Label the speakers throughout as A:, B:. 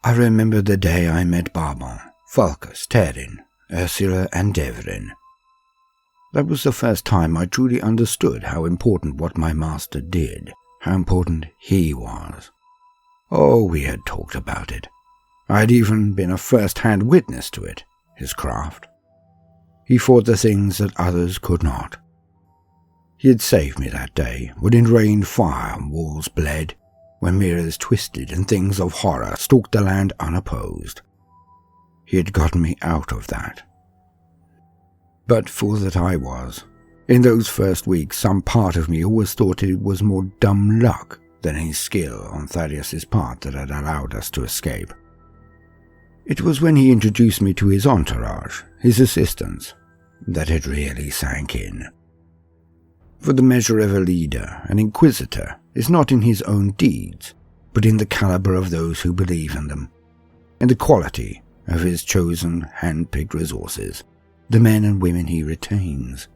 A: I remember the day I met Baldermort, Falcus, Terin, Ursula and Devrin. That was the first time I truly understood how important what my master did, how important he was. Oh, we had talked about it. I had even been a first-hand witness to it, his craft. He fought the things that others could not. He had saved me that day, when it rained fire and walls bled, when mirrors twisted and things of horror stalked the land unopposed. He had gotten me out of that. But fool that I was, in those first weeks some part of me always thought it was more dumb luck than any skill on Thaddeus's part that had allowed us to escape. It was when he introduced me to his entourage, his assistants, that it really sank in. For the measure of a leader, an inquisitor, is not in his own deeds, but in the caliber of those who believe in them, in the quality of his chosen, hand-picked resources, the men and women he retains.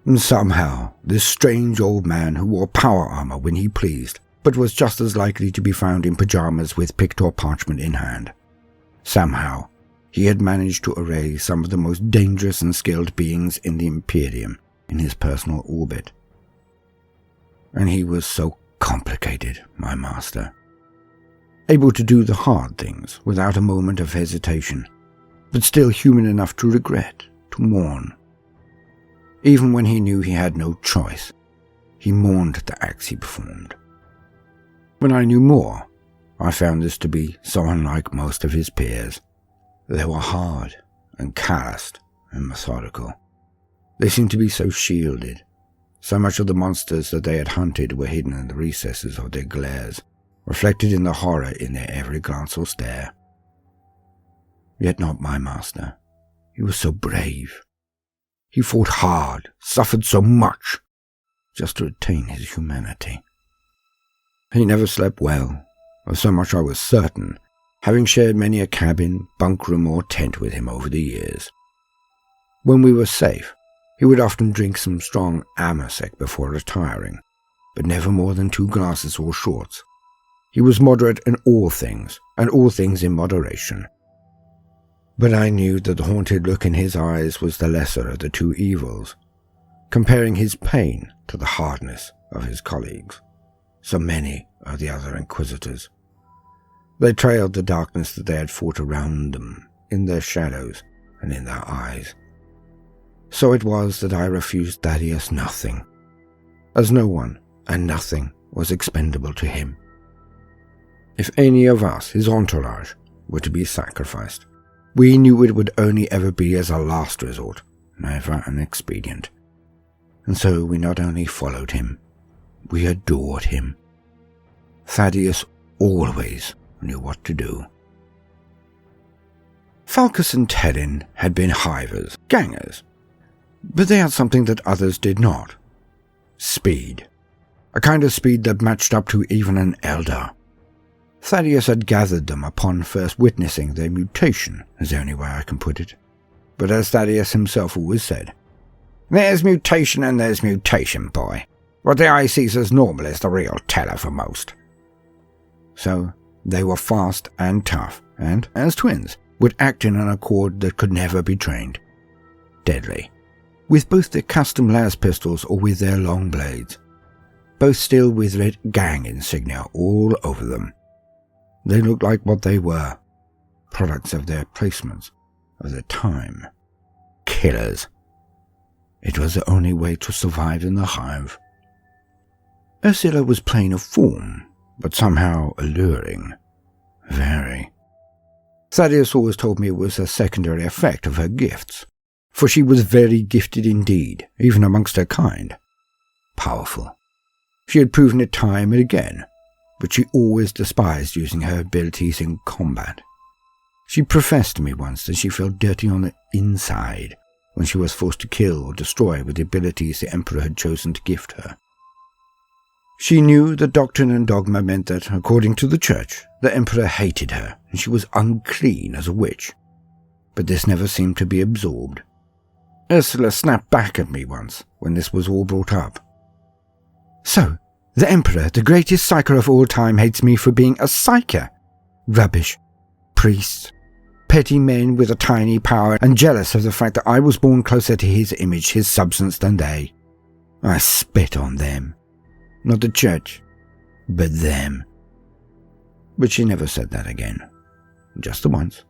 A: And somehow, this strange old man who wore power armor when he pleased, but was just as likely to be found in pajamas with pictor parchment in hand, somehow he had managed to array some of the most dangerous and skilled beings in the Imperium in his personal orbit. And he was so complicated, my master. Able to do the hard things without a moment of hesitation, but still human enough to regret, to mourn. Even when he knew he had no choice, he mourned the acts he performed. When I knew more, I found this to be so unlike most of his peers. They were hard and calloused and methodical. They seemed to be so shielded. So much of the monsters that they had hunted were hidden in the recesses of their glares, reflected in the horror in their every glance or stare. Yet not my master. He was so brave. He fought hard, suffered so much, just to retain his humanity. He never slept well, of so much I was certain, having shared many a cabin, bunk room or tent with him over the years. When we were safe, he would often drink some strong amasec before retiring, but never more than 2 glasses or shorts. He was moderate in all things, and all things in moderation. But I knew that the haunted look in his eyes was the lesser of the 2 evils, comparing his pain to the hardness of his colleagues, so many of the other inquisitors. They trailed the darkness that they had fought around them, in their shadows and in their eyes. So it was that I refused Thaddeus nothing, as no one and nothing was expendable to him. If any of us, his entourage, were to be sacrificed, we knew it would only ever be as a last resort, never an expedient. And so we not only followed him, we adored him. Thaddeus always knew what to do. Falcus and Terin had been hivers, gangers, but they had something that others did not. Speed. A kind of speed that matched up to even an elder. Thaddeus had gathered them upon first witnessing their mutation, is the only way I can put it. But as Thaddeus himself always said, "There's mutation and there's mutation, boy. What the eye sees as normal is the real teller for most." So they were fast and tough, and, as twins, would act in an accord that could never be trained. Deadly. With both their custom las pistols or with their long blades. Both still with red gang insignia all over them. They looked like what they were, products of their placements, of their time. Killers. It was the only way to survive in the hive. Ursula was plain of form, but somehow alluring. Very. Thaddeus always told me it was a secondary effect of her gifts, for she was very gifted indeed, even amongst her kind. Powerful. She had proven it time and again, but she always despised using her abilities in combat. She professed to me once that she felt dirty on the inside when she was forced to kill or destroy with the abilities the Emperor had chosen to gift her. She knew that doctrine and dogma meant that, according to the Church, the Emperor hated her and she was unclean as a witch, but this never seemed to be absorbed. Ursula snapped back at me once when this was all brought up. "So, the Emperor, the greatest psyker of all time, hates me for being a psyker. Rubbish. Priests. Petty men with a tiny power and jealous of the fact that I was born closer to his image, his substance than they. I spit on them. Not the church, but them. But she never said that again. Just the once.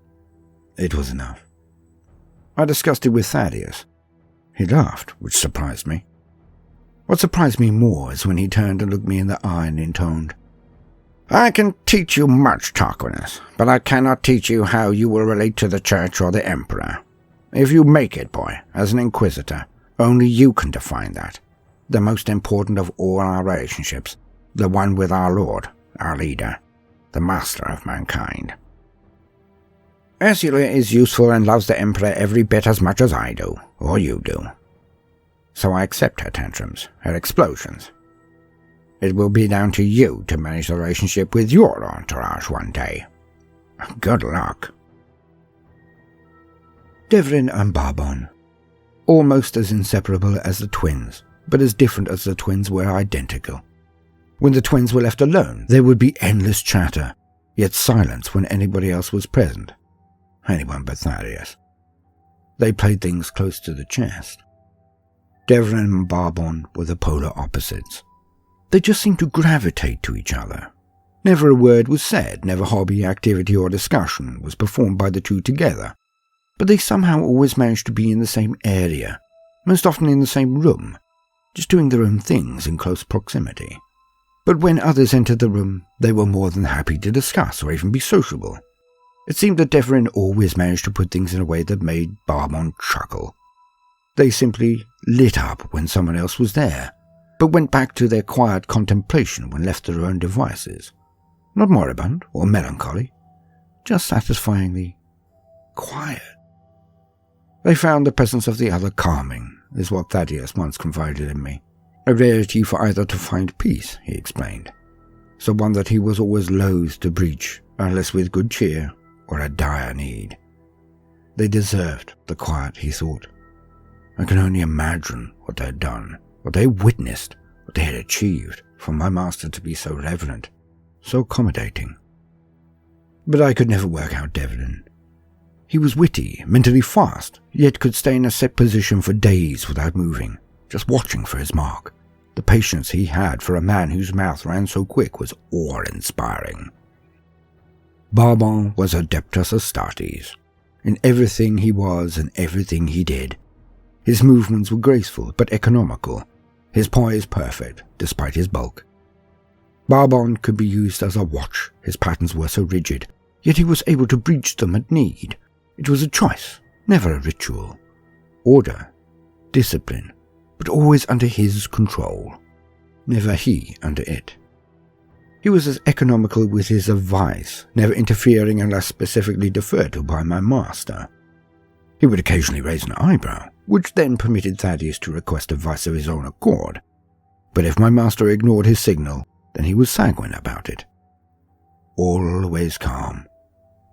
A: It was enough. I discussed it with Thaddeus. He laughed, which surprised me. What surprised me more is when he turned and looked me in the eye and intoned, "I can teach you much, Tarquinius, but I cannot teach you how you will relate to the Church or the Emperor. If you make it, boy, as an Inquisitor, only you can define that. The most important of all our relationships, the one with our Lord, our leader, the master of mankind. Ursula is useful and loves the Emperor every bit as much as I do, or you do. So I accept her tantrums, her explosions. It will be down to you to manage the relationship with your entourage one day. Good luck." Devrin and Barbon. Almost as inseparable as the twins, but as different as the twins were identical. When the twins were left alone, there would be endless chatter, yet silence when anybody else was present. Anyone but Thaddeus. They played things close to the chest. Devrin and Barbon were the polar opposites. They just seemed to gravitate to each other. Never a word was said, never hobby, activity or discussion was performed by the two together, but they somehow always managed to be in the same area, most often in the same room, just doing their own things in close proximity. But when others entered the room, they were more than happy to discuss or even be sociable. It seemed that Devrin always managed to put things in a way that made Barbon chuckle. They simply lit up when someone else was there, but went back to their quiet contemplation when left to their own devices. Not moribund or melancholy, just satisfyingly quiet. They found the presence of the other calming, is what Thaddeus once confided in me. A rarity for either to find peace, he explained. So one that he was always loath to breach, unless with good cheer or a dire need. They deserved the quiet, he thought. I can only imagine what they had done, what they had witnessed, what they had achieved, for my master to be so reverent, so accommodating. But I could never work out Devlin. He was witty, mentally fast, yet could stay in a set position for days without moving, just watching for his mark. The patience he had for a man whose mouth ran so quick was awe-inspiring. Barbon was Adeptus Astartes, in everything he was and everything he did. His movements were graceful but economical, his poise perfect despite his bulk. Barbon could be used as a watch, his patterns were so rigid, yet he was able to breach them at need. It was a choice, never a ritual. Order, discipline, but always under his control, never he under it. He was as economical with his advice, never interfering unless specifically deferred to by my master. He would occasionally raise an eyebrow, which then permitted Thaddeus to request advice of his own accord. But if my master ignored his signal, then he was sanguine about it. Always calm.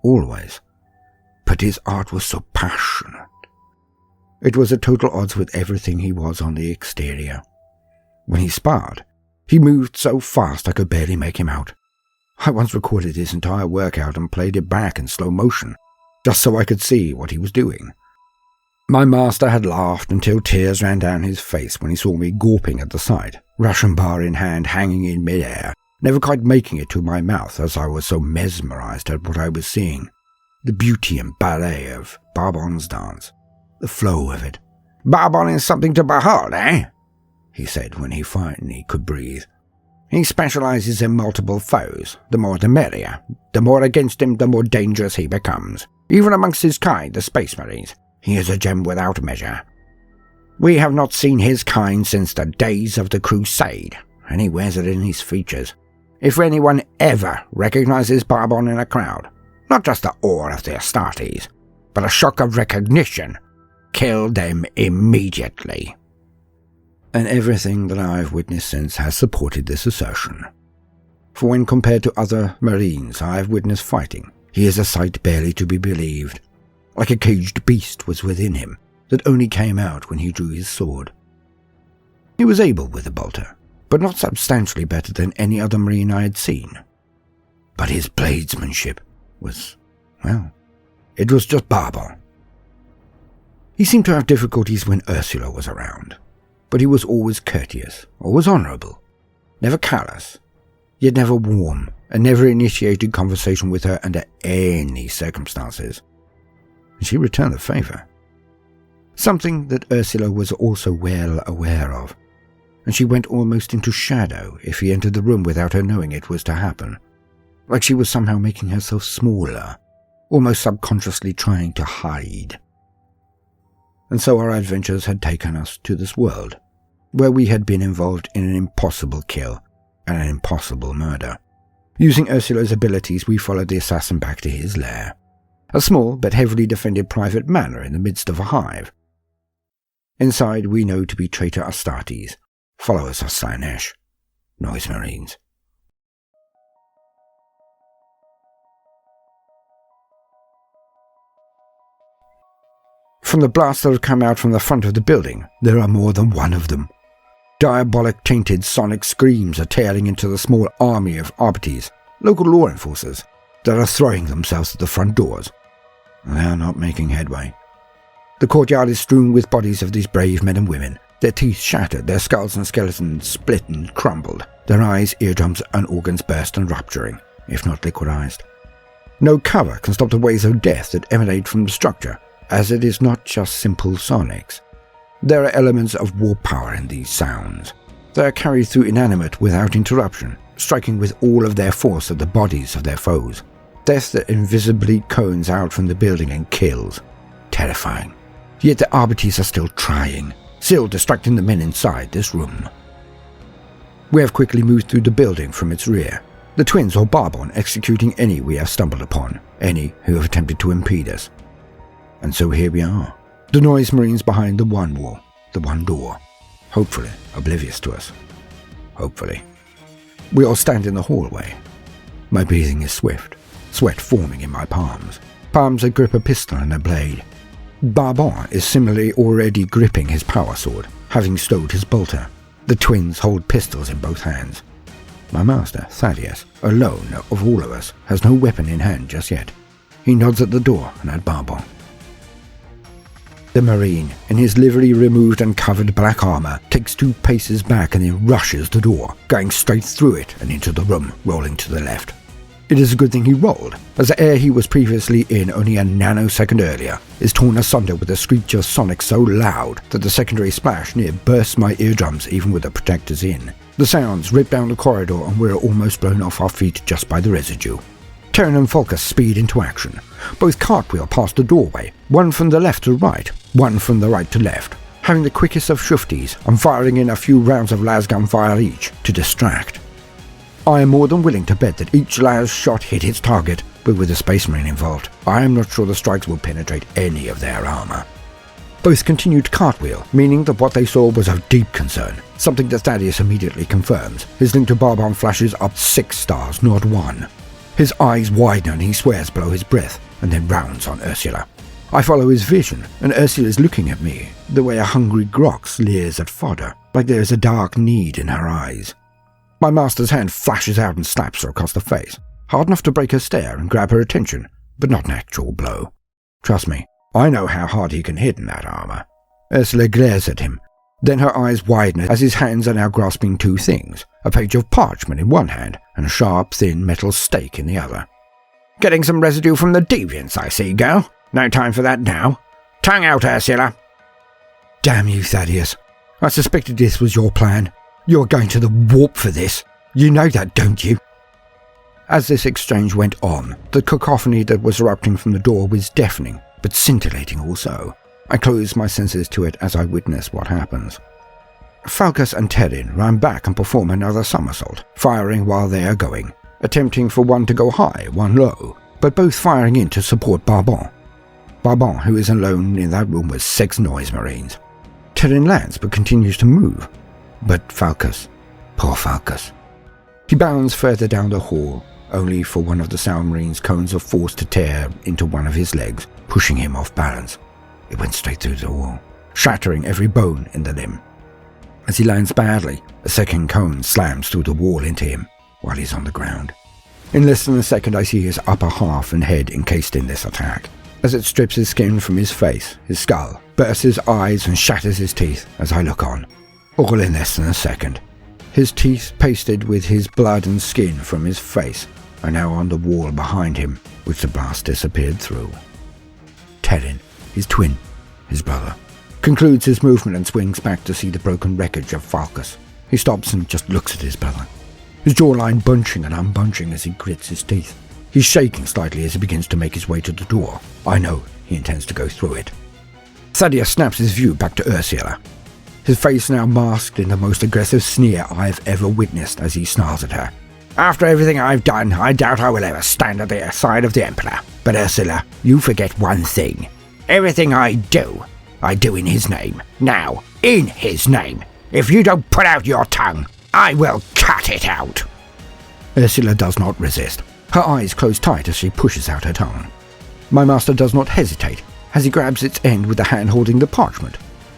A: Always. But his art was so passionate. It was at total odds with everything he was on the exterior. When he sparred, he moved so fast I could barely make him out. I once recorded his entire workout and played it back in slow motion, just so I could see what he was doing. My master had laughed until tears ran down his face when he saw me gawping at the sight, ration bar in hand hanging in mid-air, never quite making it to my mouth as I was so mesmerized at what I was seeing. The beauty and ballet of Barbon's dance, the flow of it. "Barbon is something to behold, eh?" he said when he finally could breathe. "He specializes in multiple foes. The more the merrier. The more against him, the more dangerous he becomes. Even amongst his kind, the Space Marines. He is a gem without measure. We have not seen his kind since the days of the Crusade, and he wears it in his features. If anyone ever recognizes Barbon in a crowd, not just the awe of the Astartes, but a shock of recognition, kill them immediately." And everything that I have witnessed since has supported this assertion. For when compared to other Marines I have witnessed fighting, he is a sight barely to be believed. Like a caged beast was within him, that only came out when he drew his sword. He was able with the bolter, but not substantially better than any other Marine I had seen. But his bladesmanship, was, well, it was just Barbon. He seemed to have difficulties when Ursula was around, but he was always courteous, always honourable, never callous, yet never warm, and never initiated conversation with her under any circumstances. And she returned the favour. Something that Ursula was also well aware of, and she went almost into shadow if he entered the room without her knowing it was to happen, like she was somehow making herself smaller, almost subconsciously trying to hide. And so our adventures had taken us to this world, where we had been involved in an impossible kill and an impossible murder. Using Ursula's abilities, we followed the assassin back to his lair, a small but heavily defended private manor in the midst of a hive. Inside we know to be traitor Astartes, followers of Slaanesh, Noise Marines. From the blasts that have come out from the front of the building, there are more than one of them. Diabolic tainted sonic screams are tailing into the small army of Arbites, local law enforcers, that are throwing themselves at the front doors. They are not making headway. The courtyard is strewn with bodies of these brave men and women, their teeth shattered, their skulls and skeletons split and crumbled, their eyes, eardrums and organs burst and rupturing, if not liquidized. No cover can stop the waves of death that emanate from the structure, as it is not just simple sonics. There are elements of war power in these sounds. They are carried through inanimate without interruption, striking with all of their force at the bodies of their foes. Death that invisibly cones out from the building and kills. Terrifying. Yet the Arbites are still trying, still distracting the men inside this room. We have quickly moved through the building from its rear, the twins or Barbon executing any we have stumbled upon, any who have attempted to impede us. And so here we are, the Noise Marines behind the one wall, the one door, hopefully oblivious to us. Hopefully. We all stand in the hallway. My breathing is swift, sweat forming in my palms that grip a pistol and a blade. Barbon is similarly already gripping his power sword, having stowed his bolter. The twins hold pistols in both hands. My master, Thaddeus, alone of all of us, has no weapon in hand just yet. He nods at the door and at Barbon. The Marine, in his livery removed and covered black armour, takes 2 paces back and then rushes the door, going straight through it and into the room, rolling to the left. It is a good thing he rolled, as the air he was previously in only a nanosecond earlier is torn asunder with a screech of sonic so loud that the secondary splash near bursts my eardrums even with the protectors in. The sounds rip down the corridor and we're almost blown off our feet just by the residue. Terran and Falcus speed into action. Both cartwheel past the doorway, one from the left to right, one from the right to left, having the quickest of shufties and firing in a few rounds of lasgun fire each to distract. I am more than willing to bet that each las shot hit its target, but with a Space Marine involved, I am not sure the strikes will penetrate any of their armour. Both continued to cartwheel, meaning that what they saw was of deep concern, something that Thaddeus immediately confirms. His link to Barbon flashes up 6 stars, not 1. His eyes widen and he swears below his breath, and then rounds on Ursula. I follow his vision, and Ursula is looking at me, the way a hungry grox leers at fodder, like there is a dark need in her eyes. My master's hand flashes out and slaps her across the face, hard enough to break her stare and grab her attention, but not an actual blow. Trust me, I know how hard he can hit in that armour. Ursula glares at him. Then her eyes widen as his hands are now grasping 2 things, a page of parchment in one hand and a sharp, thin metal stake in the other. Getting some residue from the deviants, I see, girl. No time for that now. Tongue out, Ursula. Damn you, Thaddeus. I suspected this was your plan. You're going to the warp for this. You know that, don't you? As this exchange went on, the cacophony that was erupting from the door was deafening, but scintillating also. I close my senses to it as I witness what happens. Falcus and Terran run back and perform another somersault, firing while they are going, attempting for one to go high, one low, but both firing in to support Barbon. Barbon, who is alone in that room with 6 Noise Marines. Terran lands but continues to move. But Falcus, poor Falcus. He bounds further down the hall, only for one of the Sound Marine's cones of force to tear into one of his legs, pushing him off balance. It went straight through the wall, shattering every bone in the limb. As he lands badly, a second cone slams through the wall into him while he's on the ground. In less than a second I see his upper half and head encased in this attack. As it strips his skin from his face, his skull, bursts his eyes and shatters his teeth as I look on. All in less than a second. His teeth, pasted with his blood and skin from his face, are now on the wall behind him, which the blast disappeared through. Terran, his twin, his brother, concludes his movement and swings back to see the broken wreckage of Falcus. He stops and just looks at his brother, his jawline bunching and unbunching as he grits his teeth. He's shaking slightly as he begins to make his way to the door. I know he intends to go through it. Thaddeus snaps his view back to Ursula, his face now masked in the most aggressive sneer I've ever witnessed as he snarls at her. After everything I've done, I doubt I will ever stand at the side of the Emperor. But Ursula, you forget one thing. Everything I do in his name. Now, in his name. If you don't put out your tongue, I will cut it out. Ursula does not resist. Her eyes close tight as she pushes out her tongue. My master does not hesitate as he grabs its end with the hand holding the parchment.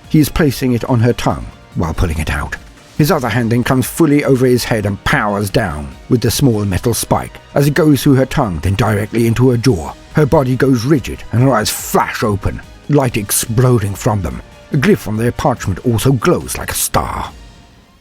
A: He is placing it on her tongue while pulling it out. His other hand then comes fully over his head and powers down with the small metal spike as it goes through her tongue, then directly into her jaw. Her body goes rigid and her eyes flash open, light exploding from them. A glyph on their parchment also glows like a star.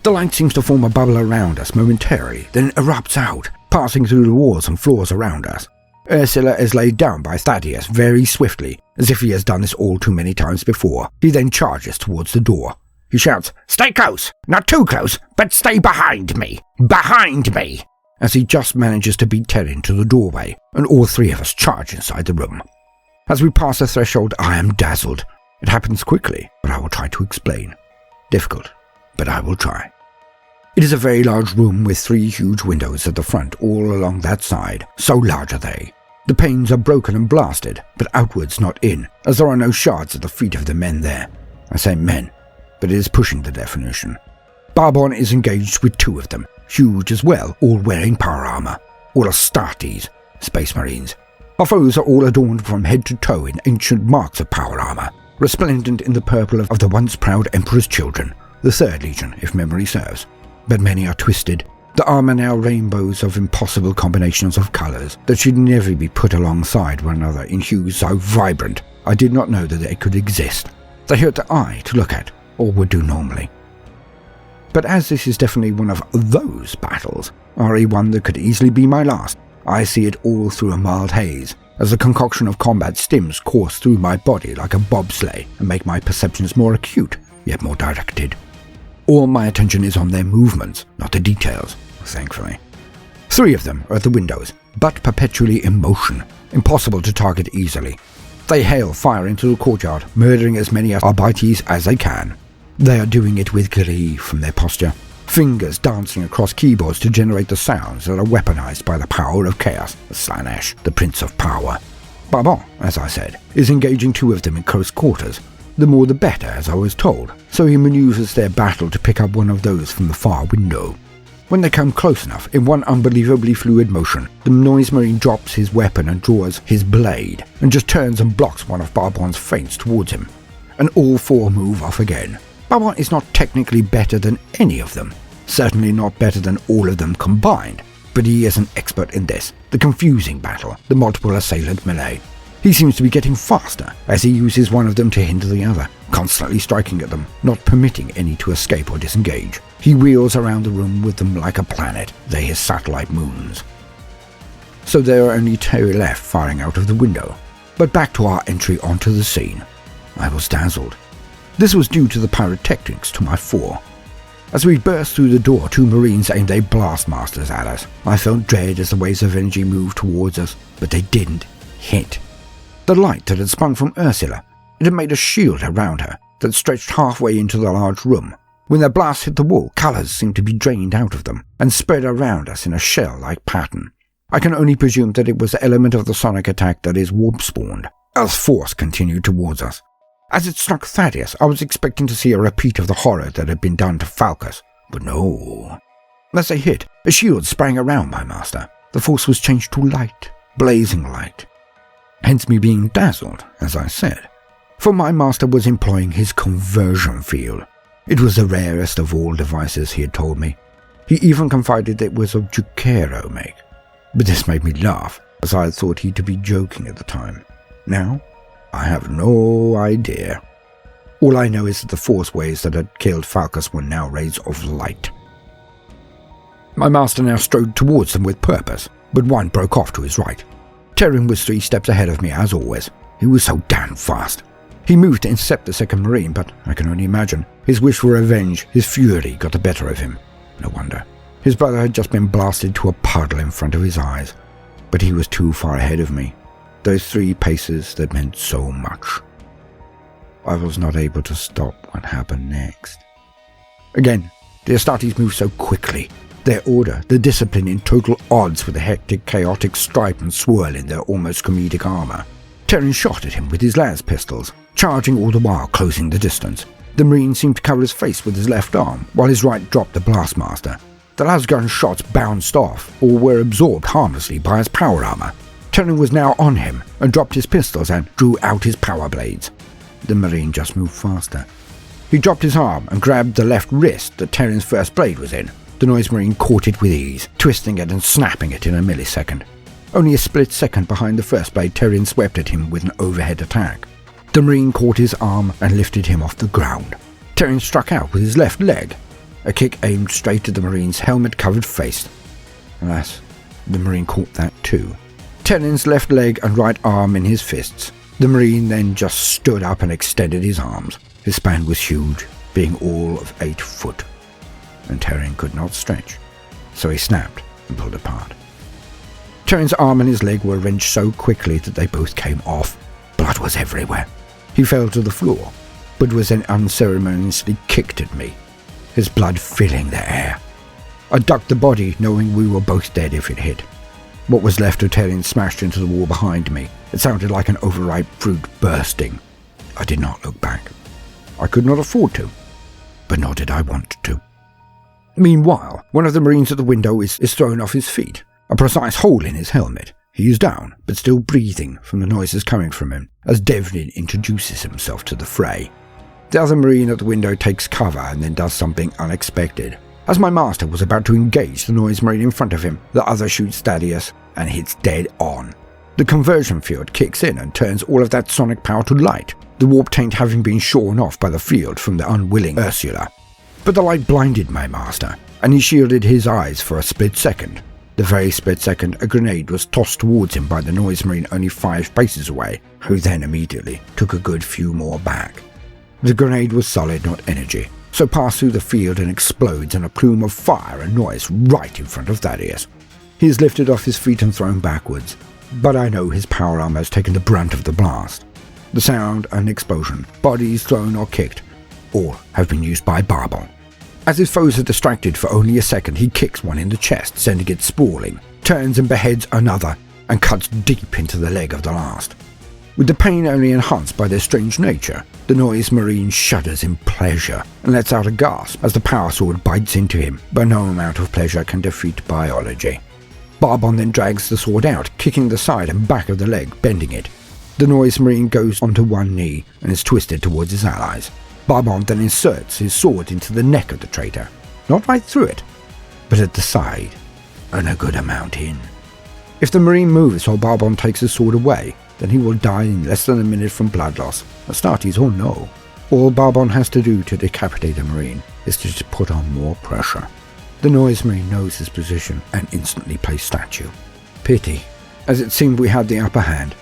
A: The light seems to form a bubble around us momentarily, then erupts out, passing through the walls and floors around us. Ursula is laid down by Thaddeus very swiftly, as if he has done this all too many times before. He then charges towards the door. He shouts, "Stay close! Not too close, but stay behind me! Behind me!" as he just manages to beat Terran to the doorway, and all three of us charge inside the room. As we pass the threshold, I am dazzled. It happens quickly, but I will try to explain. Difficult, but I will try. It is a very large room with 3 huge windows at the front all along that side, so large are they. The panes are broken and blasted, but outwards not in, as there are no shards at the feet of the men there. I say men, but it is pushing the definition. Barbon is engaged with 2 of them, huge as well, all wearing power armor. All Astartes, Space Marines. Our foes are all adorned from head to toe in ancient marks of power armor, resplendent in the purple of the once proud Emperor's children, the 3rd Legion, if memory serves. But many are twisted. The armor now rainbows of impossible combinations of colors that should never be put alongside one another in hues so vibrant I did not know that they could exist. They hurt the eye to look at, or would do normally. But as this is definitely one of those battles, RE one that could easily be my last, I see it all through a mild haze, as the concoction of combat stims course through my body like a bobsleigh and make my perceptions more acute, yet more directed. All my attention is on their movements, not the details, thankfully. 3 of them are at the windows, but perpetually in motion, impossible to target easily. They hail fire into the courtyard, murdering as many Arbites as they can. They are doing it with glee from their posture, fingers dancing across keyboards to generate the sounds that are weaponized by the power of chaos, Slanesh, the Prince of Power. Barbon, as I said, is engaging 2 of them in close quarters. The more the better, as I was told, so he maneuvers their battle to pick up one of those from the far window. When they come close enough, in one unbelievably fluid motion, the noise marine drops his weapon and draws his blade, and just turns and blocks one of Barbon's feints towards him. And all 4 move off again. Barbon is not technically better than any of them, certainly not better than all of them combined, but he is an expert in this, the confusing battle, the multiple assailant melee. He seems to be getting faster as he uses one of them to hinder the other, constantly striking at them, not permitting any to escape or disengage. He wheels around the room with them like a planet, they his satellite moons. So there are only 2 left firing out of the window. But back to our entry onto the scene. I was dazzled. This was due to the pyrotechnics to my fore. As we burst through the door, 2 Marines aimed their blastmasters at us. I felt dread as the waves of energy moved towards us, but they didn't hit. The light that had sprung from Ursula, it had made a shield around her that stretched halfway into the large room. When their blasts hit the wall, colours seemed to be drained out of them and spread around us in a shell-like pattern. I can only presume that it was the element of the sonic attack that is warp-spawned, as force continued towards us. As it struck Thaddeus, I was expecting to see a repeat of the horror that had been done to Falcus, but no. As they hit, a shield sprang around my master. The force was changed to light, blazing light. Hence me being dazzled, as I said. For my master was employing his conversion field. It was the rarest of all devices, he had told me. He even confided that it was of Juquero make. but this made me laugh, as I had thought he to be joking at the time. Now, I have no idea. All I know is that the force waves that had killed Falcus were now rays of light. My master now strode towards them with purpose, but one broke off to his right. Terran was 3 steps ahead of me as always. He was so damn fast. He moved to intercept the second Marine, but I can only imagine his wish for revenge, his fury got the better of him. No wonder. His brother had just been blasted to a puddle in front of his eyes, but he was too far ahead of me. Those 3 paces that meant so much. I was not able to stop what happened next. Again, the Astartes moved so quickly. Their order, the discipline in total odds with the hectic, chaotic stripe and swirl in their almost comedic armour. Terran shot at him with his las pistols, charging all the while closing the distance. The Marine seemed to cover his face with his left arm, while his right dropped the blastmaster. The lasgun shots bounced off, or were absorbed harmlessly by his power armour. Terran was now on him, and dropped his pistols and drew out his power blades. The Marine just moved faster. He dropped his arm and grabbed the left wrist that Terran's first blade was in. The Noise Marine caught it with ease, twisting it and snapping it in a millisecond. Only a split second behind the first blade, Terran swept at him with an overhead attack. The Marine caught his arm and lifted him off the ground. Terran struck out with his left leg. A kick aimed straight at the Marine's helmet-covered face. Alas, the Marine caught that too. Terran's left leg and right arm in his fists. The Marine then just stood up and extended his arms. His span was huge, being all of 8 foot. And Terran could not stretch, so he snapped and pulled apart. Terran's arm and his leg were wrenched so quickly that they both came off. Blood was everywhere. He fell to the floor, but was then unceremoniously kicked at me, his blood filling the air. I ducked the body, knowing we were both dead if it hit. What was left of Terran smashed into the wall behind me. It sounded like an overripe fruit bursting. I did not look back. I could not afford to, but nor did I want to. Meanwhile, one of the Marines at the window is thrown off his feet, a precise hole in his helmet. He is down, but still breathing from the noises coming from him, as Devlin introduces himself to the fray. The other Marine at the window takes cover and then does something unexpected. As my master was about to engage the Noise Marine in front of him, the other shoots Thaddeus and hits dead on. The conversion field kicks in and turns all of that sonic power to light, the warp taint having been shorn off by the field from the unwilling Ursula. But the light blinded my master, and he shielded his eyes for a split second. The very split second, a grenade was tossed towards him by the Noise Marine only 5 paces away, who then immediately took a good few more back. The grenade was solid, not energy, so passed through the field and explodes in a plume of fire and noise right in front of Thaddeus. He is lifted off his feet and thrown backwards, but I know his power armor has taken the brunt of the blast. The sound and explosion, bodies thrown or kicked, all have been used by Barbon. As his foes are distracted for only a second, he kicks one in the chest, sending it sprawling, turns and beheads another, and cuts deep into the leg of the last. With the pain only enhanced by their strange nature, the Noise Marine shudders in pleasure and lets out a gasp as the power sword bites into him, but no amount of pleasure can defeat biology. Barbon then drags the sword out, kicking the side and back of the leg, bending it. The Noise Marine goes onto one knee and is twisted towards his allies. Barbon then inserts his sword into the neck of the traitor, not right through it, but at the side, and a good amount in. If the Marine moves while Barbon takes his sword away, then he will die in less than a minute from blood loss, Astartes or no. All Barbon has to do to decapitate a Marine is to just put on more pressure. The Noise Marine knows his position and instantly plays statue. Pity, as it seemed we had the upper hand.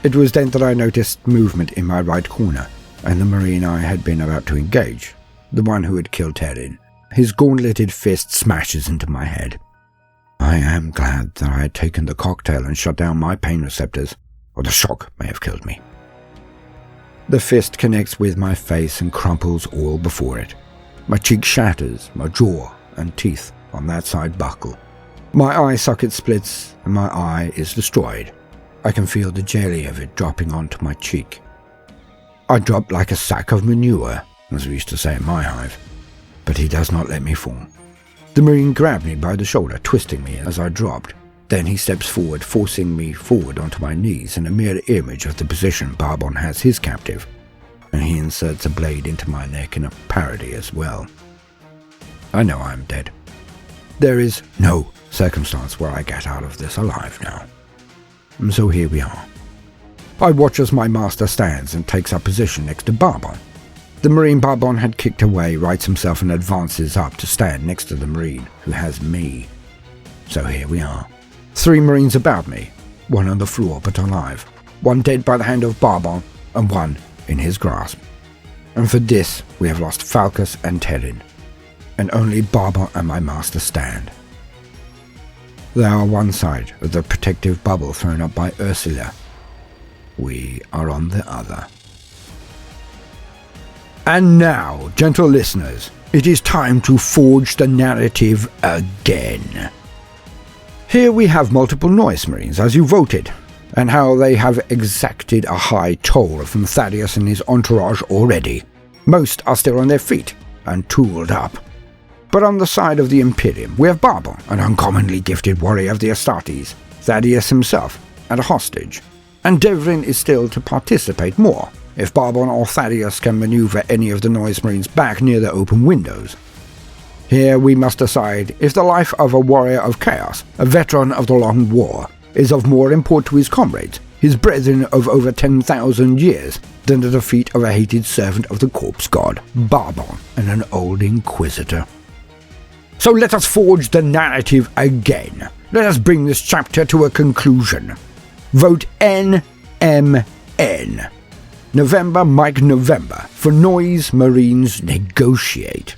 A: It was then that I noticed movement in my right corner, and the Marine I had been about to engage, the one who had killed Terran. His gauntleted fist smashes into my head. I am glad that I had taken the cocktail and shut down my pain receptors, or the shock may have killed me. The fist connects with my face and crumples all before it. My cheek shatters, my jaw and teeth on that side buckle. My eye socket splits and my eye is destroyed. I can feel the jelly of it dropping onto my cheek. I drop like a sack of manure, as we used to say in my hive, but he does not let me fall. The Marine grabbed me by the shoulder, twisting me as I dropped. Then he steps forward, forcing me forward onto my knees in a mirror image of the position Barbon has his captive, and he inserts a blade into my neck in a parody as well. I know I am dead. There is no circumstance where I get out of this alive now. And so here we are. I watch as my master stands and takes up position next to Barbon. The Marine Barbon had kicked away, rights himself and advances up to stand next to the Marine, who has me. So here we are. 3 Marines about me, 1 on the floor but alive, 1 dead by the hand of Barbon, and 1 in his grasp. And for this we have lost Falcus and Terrin, and only Barbon and my master stand. They are one side of the protective bubble thrown up by Ursula. We are on the other. And now, gentle listeners, it is time to forge the narrative again. Here we have multiple Noise Marines, as you voted, and how they have exacted a high toll from Thaddeus and his entourage already. Most are still on their feet and tooled up. But on the side of the Imperium, we have Barbon, an uncommonly gifted warrior of the Astartes, Thaddeus himself, and a hostage. And Devrin is still to participate more, if Barbon or Thaddeus can maneuver any of the Noise Marines back near the open windows. Here we must decide if the life of a warrior of chaos, a veteran of the Long War, is of more import to his comrades, his brethren of over 10,000 years, than the defeat of a hated servant of the corpse god, Barbon, and an old inquisitor. So let us forge the narrative again. Let us bring this chapter to a conclusion. Vote NMN. November Mike November for Noise Marines negotiate.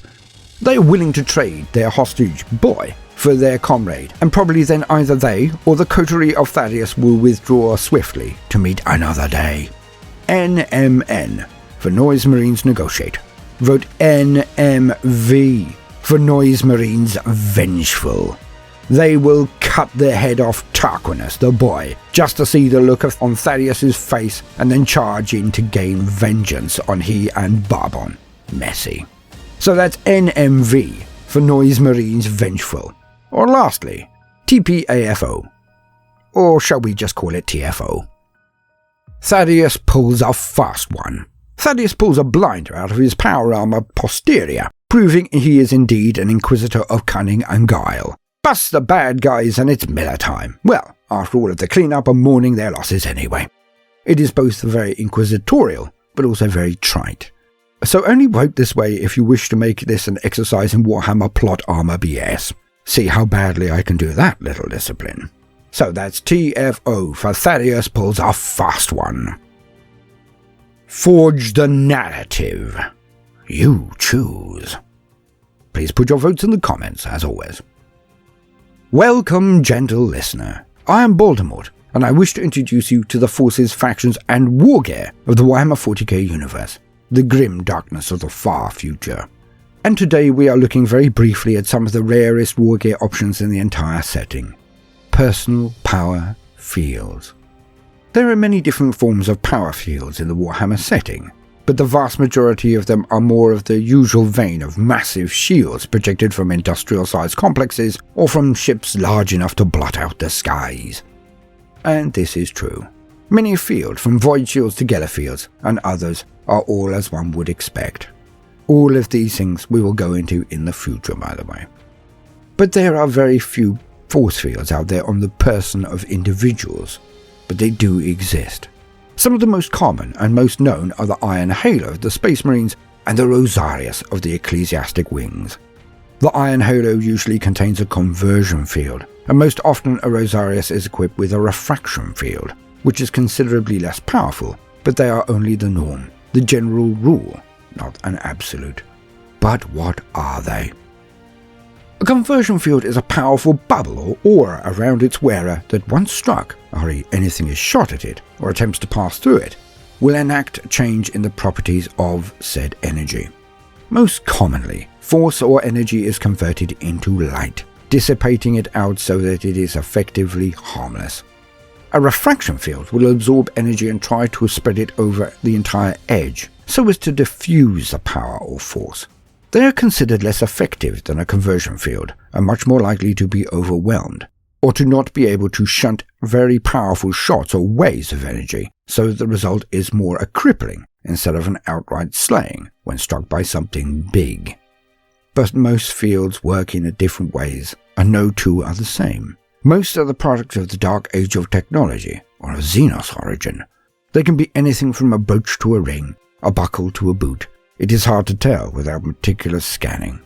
A: They are willing to trade their hostage boy for their comrade, and probably then either they or the coterie of Thaddeus will withdraw swiftly to meet another day. NMN for Noise Marines negotiate. Vote NMV for Noise Marines vengeful. They will cut the head off Tarquinius, the boy, just to see the look on Thaddeus' face and then charge in to gain vengeance on he and Barbon. Messy. So that's NMV for Noise Marines vengeful. Or lastly, TPAFO. Or shall we just call it TFO? Thaddeus pulls a fast one. Thaddeus pulls a blinder out of his power armor posterior, proving he is indeed an inquisitor of cunning and guile. Bust the bad guys and it's Miller time. Well, after all of the cleanup and mourning their losses anyway. It is both very inquisitorial, but also very trite. So only vote this way if you wish to make this an exercise in Warhammer plot armor BS. See how badly I can do that little discipline. So that's TFO for Thaddeus pulls a fast one. Forge the narrative. You choose. Please put your votes in the comments, as always. Welcome, gentle listener. I am Baldermort, and I wish to introduce you to the forces, factions, and war gear of the Warhammer 40k universe, the grim darkness of the far future. And today we are looking very briefly at some of the rarest war gear options in the entire setting. Personal power fields. There are many different forms of power fields in the Warhammer setting, but the vast majority of them are more of the usual vein of massive shields projected from industrial-sized complexes or from ships large enough to blot out the skies. And this is true. Many fields, from void shields to Geller fields, and others, are all as one would expect. All of these things we will go into in the future, by the way. But there are very few force fields out there on the person of individuals, but they do exist. Some of the most common and most known are the Iron Halo of the Space Marines and the Rosarius of the Ecclesiastic Wings. The Iron Halo usually contains a conversion field, and most often a Rosarius is equipped with a Refraction field, which is considerably less powerful, but they are only the norm, the general rule, not an absolute. But what are they? A conversion field is a powerful bubble or aura around its wearer that once struck, i.e. anything is shot at it or attempts to pass through it, will enact a change in the properties of said energy. Most commonly, force or energy is converted into light, dissipating it out so that it is effectively harmless. A refraction field will absorb energy and try to spread it over the entire edge, so as to diffuse the power or force. They are considered less effective than a conversion field, and much more likely to be overwhelmed, or to not be able to shunt very powerful shots or waves of energy, so that the result is more a crippling instead of an outright slaying when struck by something big. but most fields work in different ways, and no two are the same. Most are the product of the dark age of technology, or a Xenos origin. They can be anything from a brooch to a ring, a buckle to a boot. It is hard to tell without meticulous scanning.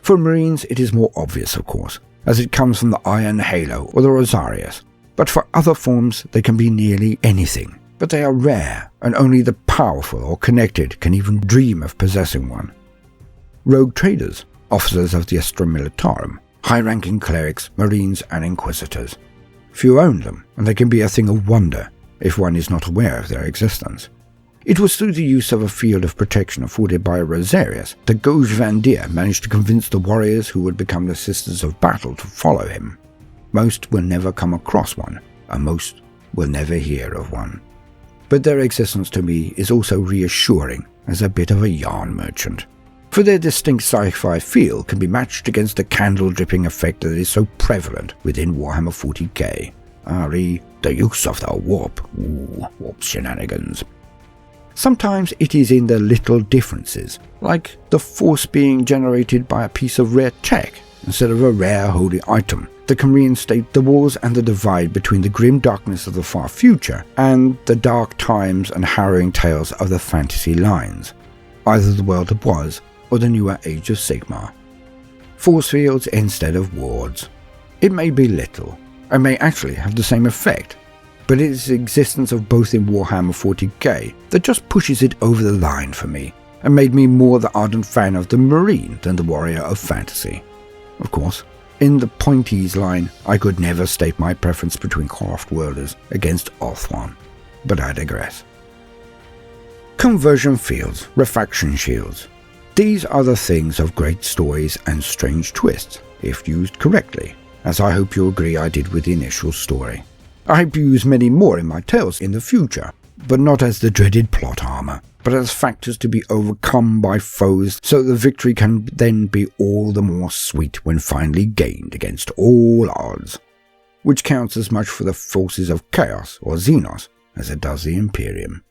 A: For Marines, it is more obvious, of course, as it comes from the Iron Halo or the Rosarius. But for other forms, they can be nearly anything. But they are rare, and only the powerful or connected can even dream of possessing one. Rogue traders, officers of the Astra Militarum, high-ranking clerics, marines, and inquisitors. Few own them, and they can be a thing of wonder if one is not aware of their existence. It was through the use of a field of protection afforded by Rosarius that Goj Van Deer managed to convince the warriors who would become the Sisters of Battle to follow him. Most will never come across one, and most will never hear of one. But their existence to me is also reassuring as a bit of a yarn merchant. For their distinct sci-fi feel can be matched against the candle-dripping effect that is so prevalent within Warhammer 40k. re, the use of the warp. Ooh, warp shenanigans. Sometimes it is in the little differences, like the force being generated by a piece of rare tech instead of a rare holy item, that can reinstate the wars and the divide between the grim darkness of the far future and the dark times and harrowing tales of the fantasy lines, either the world that was or the newer age of Sigmar. Force fields instead of wards. It may be little, and may actually have the same effect, but it is the existence of both in Warhammer 40k that just pushes it over the line for me, and made me more the ardent fan of the Marine than the warrior of fantasy. Of course, in the Pointies line, I could never state my preference between Craft-Worlders against Ulthuan, but I digress. Conversion fields, refraction shields. These are the things of great stories and strange twists, if used correctly, as I hope you agree I did with the initial story. I hope you use many more in my tales in the future, but not as the dreaded plot armor, but as factors to be overcome by foes so the victory can then be all the more sweet when finally gained against all odds, which counts as much for the forces of Chaos or Xenos as it does the Imperium.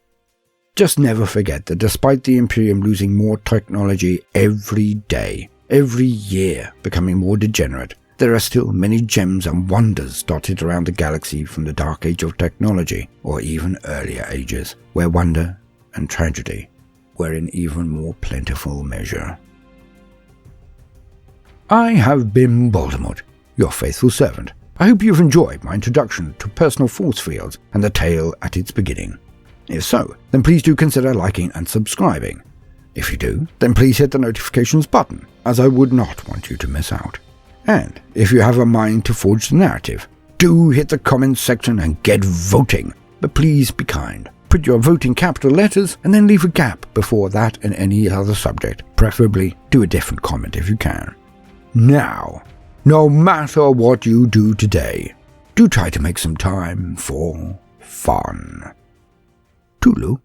A: Just never forget that despite the Imperium losing more technology every day, every year becoming more degenerate, there are still many gems and wonders dotted around the galaxy from the dark age of technology, or even earlier ages, where wonder and tragedy were in even more plentiful measure. I have been Baldermort, your faithful servant. I hope you've enjoyed my introduction to personal force fields and the tale at its beginning. If so, then please do consider liking and subscribing. If you do, then please hit the notifications button, as I would not want you to miss out. And if you have a mind to forge the narrative, do hit the comments section and get voting, but please be kind. Put your vote in capital letters and then leave a gap before that and any other subject. Preferably do a different comment if you can. Now, no matter what you do today, do try to make some time for fun. Toodaloo.